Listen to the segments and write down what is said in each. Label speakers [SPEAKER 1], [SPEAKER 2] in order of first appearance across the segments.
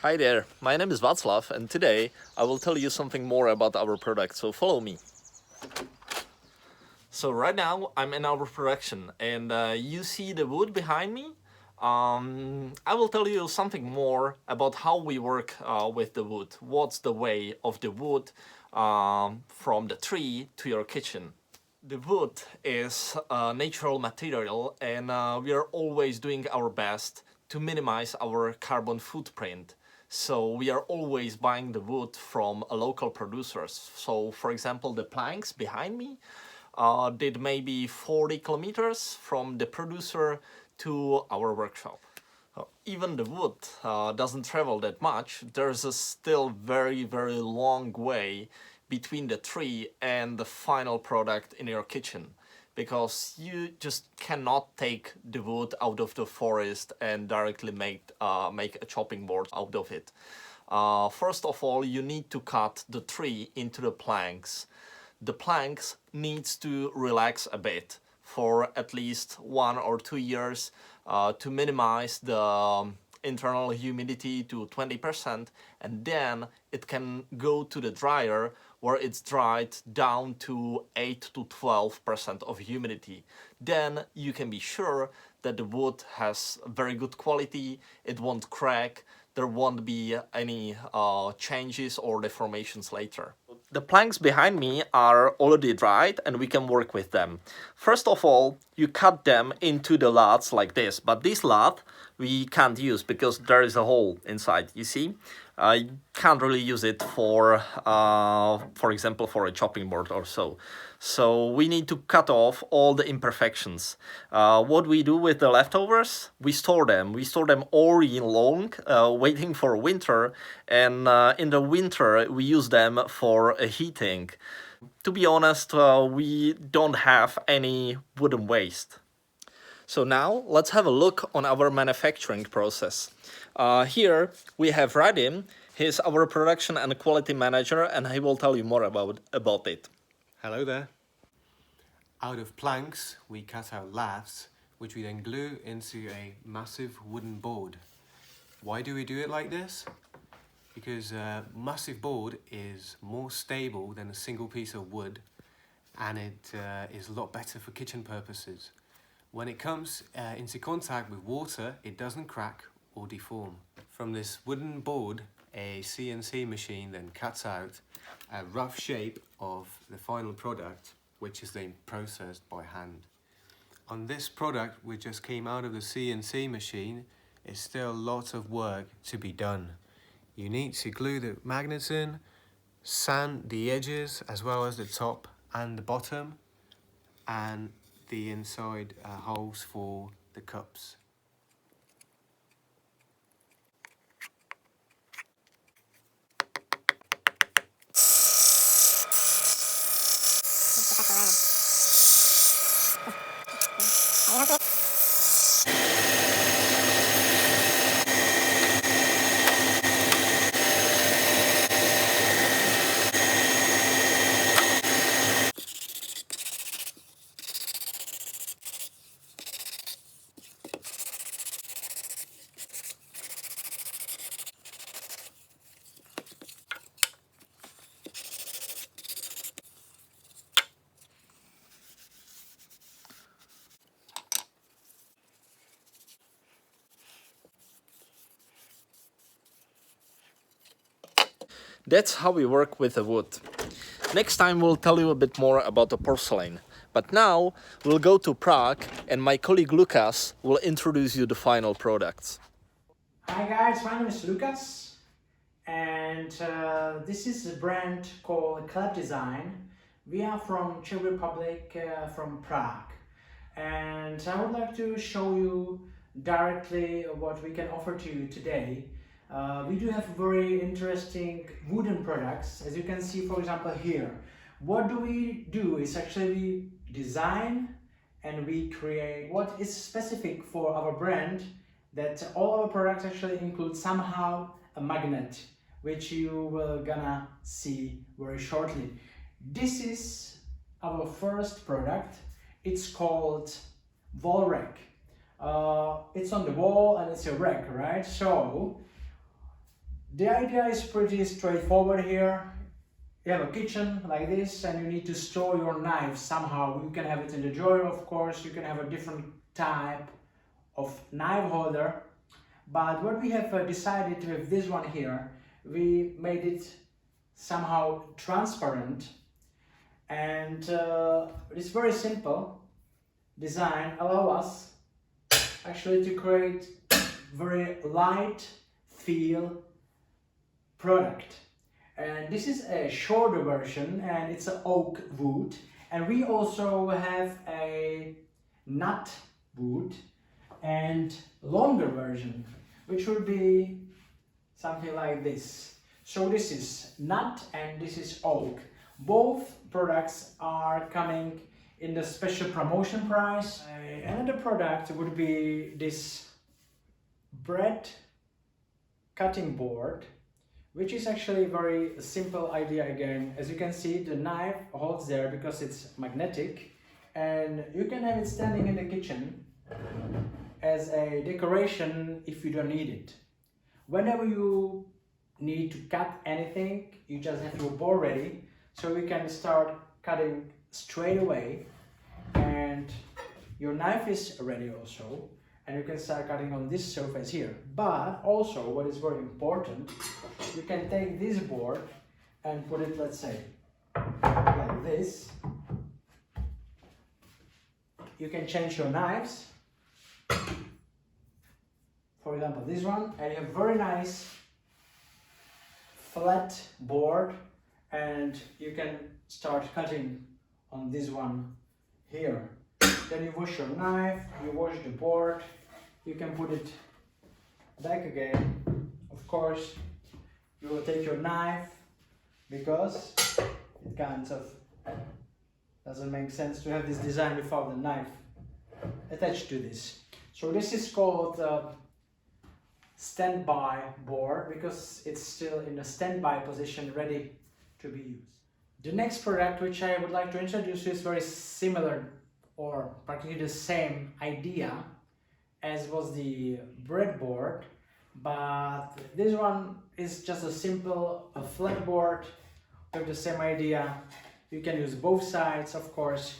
[SPEAKER 1] Hi there, my name is Václav and today I will tell you something more about our product, so follow me. So right now I'm in our production and you see the wood behind me. I will tell you something more about how we work with the wood. What's the way of the wood from the tree to your kitchen. The wood is a natural material and we are always doing our best to minimize our carbon footprint. So we are always buying the wood from a local producers. So for example, the planks behind me did maybe 40 kilometers from the producer to our workshop. Even the wood doesn't travel that much. There's a still very long way between the tree and the final product in your kitchen, because you just cannot take the wood out of the forest and directly make a chopping board out of it. First of all, you need to cut the tree into the planks. The planks needs to relax a bit for at least 1 or 2 years to minimize the internal humidity to 20%, and then it can go to the dryer where it's dried down to 8 to 12% of humidity. Then you can be sure that the wood has very good quality, it won't crack, there won't be any changes or deformations later. The planks behind me are already dried and we can work with them. First of all, you cut them into the laths like this, but this lath we can't use because there is a hole inside, you see? I can't really use it for example, for a chopping board or so. So we need to cut off all the imperfections. What we do with the leftovers? We store them. We store them all year long, waiting for winter. And in the winter, we use them for heating. To be honest, we don't have any wooden waste. So now let's have a look on our manufacturing process. Here we have Radim. He's our production and quality manager and he will tell you more about it.
[SPEAKER 2] Hello there. Out of planks, we cut out laths, which we then glue into a massive wooden board. Why do we do it like this? Because a massive board is more stable than a single piece of wood, and it is a lot better for kitchen purposes. When it comes into contact with water, it doesn't crack or deform. From this wooden board, a CNC machine then cuts out a rough shape of the final product, which is then processed by hand. On this product, which just came out of the CNC machine, is still lots of work to be done. You need to glue the magnets in, sand the edges as well as the top and the bottom, and the inside holes for the cups.
[SPEAKER 1] That's how we work with the wood. Next time we'll tell you a bit more about the porcelain. But now we'll go to Prague and my colleague Lucas will introduce you the final products.
[SPEAKER 3] Hi guys, my name is Lucas and this is a brand called Club Design. We are from Czech Republic, from Prague, and I would like to show you directly what we can offer to you today. We do have very interesting wooden products, as you can see, for example, here. What do we do is actually we design and we create what is specific for our brand, that all our products actually include somehow a magnet, which you will gonna see very shortly. This is our first product. It's called wall rack. It's on the wall and it's a rack, right? So The idea is pretty straightforward here. You have a kitchen like this and you need to store your knives somehow. You can have it in the drawer, of course. You can have a different type of knife holder. But what we have decided with this one here, we made it somehow transparent, and this very simple design allow us actually to create very light feel product. And this is a shorter version and it's an oak wood, and we also have a nut wood and longer version, which will be something like this. So this is nut and this is oak. Both products are coming in the special promotion price. Another product would be this bread cutting board, which is actually a very simple idea again. As you can see, the knife holds there because it's magnetic, and you can have it standing in the kitchen as a decoration if you don't need it. Whenever you need to cut anything, you just have your board ready, so you can start cutting straight away, and your knife is ready also, and you can start cutting on this surface here. But also, what is very important, you can take this board and put it, let's say, like this. You can change your knives. For example, this one, and you have very nice flat board, and you can start cutting on this one here. Then you wash your knife, you wash the board, you can put it back again. Of course, you will take your knife, because it kind of doesn't make sense to have this design without the knife attached to this. So this is called standby board, because it's still in a standby position, ready to be used. The next product which I would like to introduce is very similar or practically the same idea as was the breadboard, but this one is just a simple flat board with the same idea. You can use both sides, of course.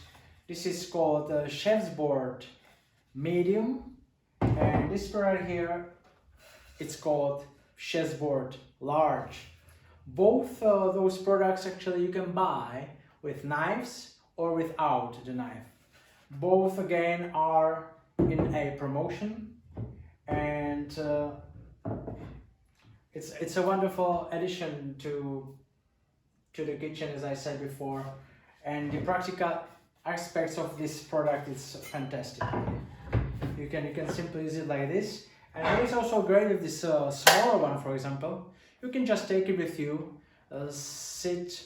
[SPEAKER 3] This is called the chef's board medium, and this product here, it's called chef's board large. Both those products actually you can buy with knives or without the knife. Both again are in a promotion, and it's a wonderful addition to the kitchen, as I said before, and the practical aspects of this product is fantastic. You can simply use it like this, and it's also great with this smaller one. For example, you can just take it with you, sit,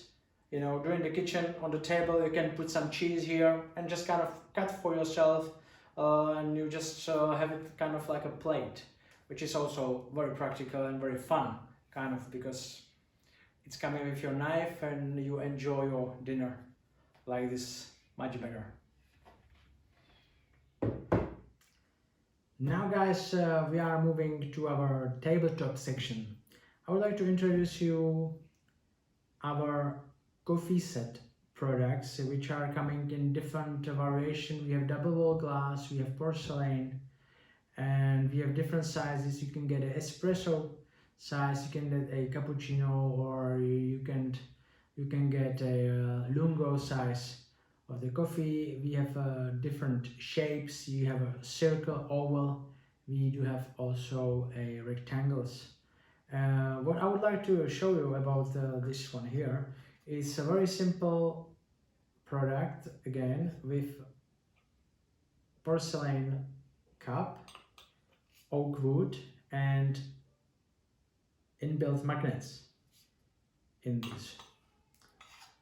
[SPEAKER 3] during the kitchen on the table. You can put some cheese here and just kind of cut for yourself, and you just have it kind of like a plate, which is also very practical and very fun, kind of, because it's coming with your knife and you enjoy your dinner like this much better. Now guys, we are moving to our tabletop section. I would like to introduce you our coffee set products, which are coming in different variation. We have double wall glass, we have porcelain, and we have different sizes. You can get an espresso size, you can get a cappuccino, or you can get a lungo size of the coffee. We have different shapes. You have a circle, oval. We do have also a rectangles. What I would like to show you about this one here is a very simple product, again, with porcelain cup, oak wood, and inbuilt magnets in this.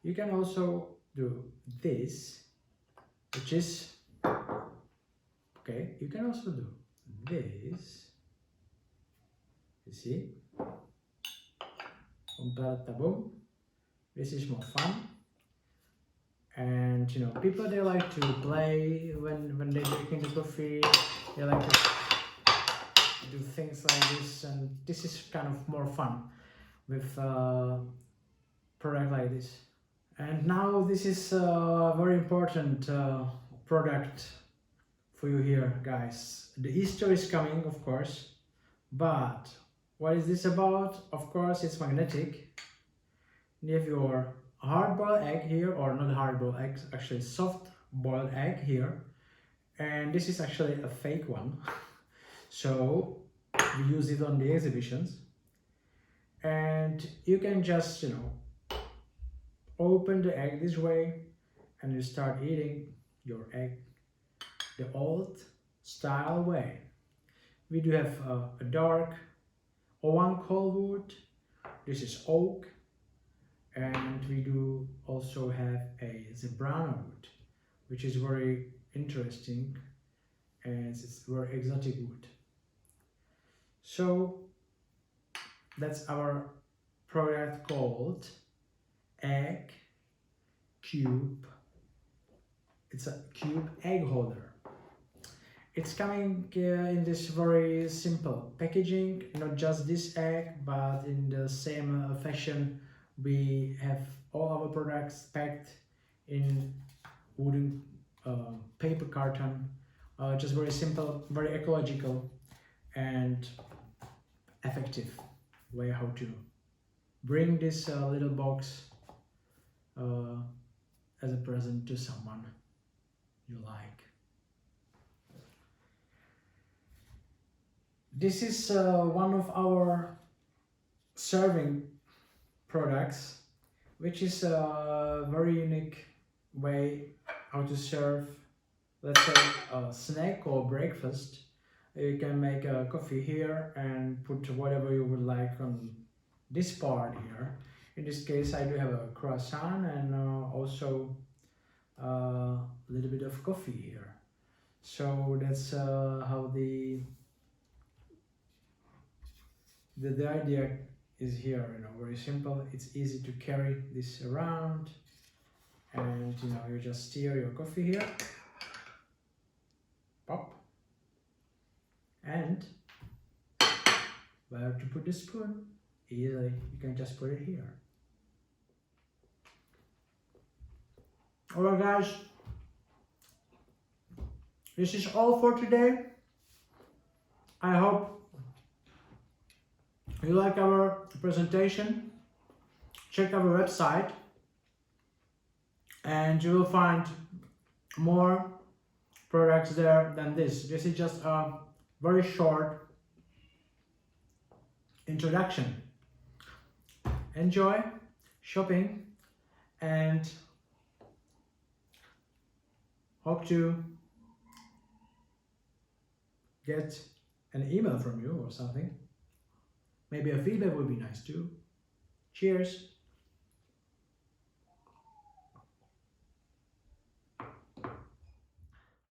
[SPEAKER 3] You can also do this, which is okay. You can also do this. You see, boom. This is more fun, and people, they like to play when they're drinking the coffee. They like to do things like this, and this is kind of more fun. with a product like this. And now this is a very important product for you here, guys. The Easter is coming, of course, but what is this about? Of course, it's magnetic. You have your hard-boiled egg here, or not hard-boiled egg, actually soft-boiled egg here, and this is actually a fake one. So we use it on the exhibitions, and you can just, you know, open the egg this way and you start eating your egg the old style way. We do have a dark O1 coal wood, this is oak, and we do also have a zebrano wood, which is very interesting as it's very exotic wood. So that's our product called egg cube. It's a cube egg holder. It's coming in this very simple packaging, not just this egg, but in the same fashion we have all our products packed in wooden paper carton. Just very simple, very ecological and effective way how to bring this little box as a present to someone you like. This is one of our serving products, which is a very unique way how to serve, let's say, a snack or breakfast. You can make a coffee here and put whatever you would like on this part here. In this case, I do have a croissant and also a little bit of coffee here. So that's how the idea is here, you know, very simple. It's easy to carry this around, and you know, you just stir your coffee here, pop, and where to put the spoon, easily you can just put it here. Alright guys, this is all for today. I hope you like our presentation. Check our website and you will find more products there than this. This is just a very short introduction. Enjoy shopping and hope to get an email from you or something. Maybe a feedback would be nice too. Cheers!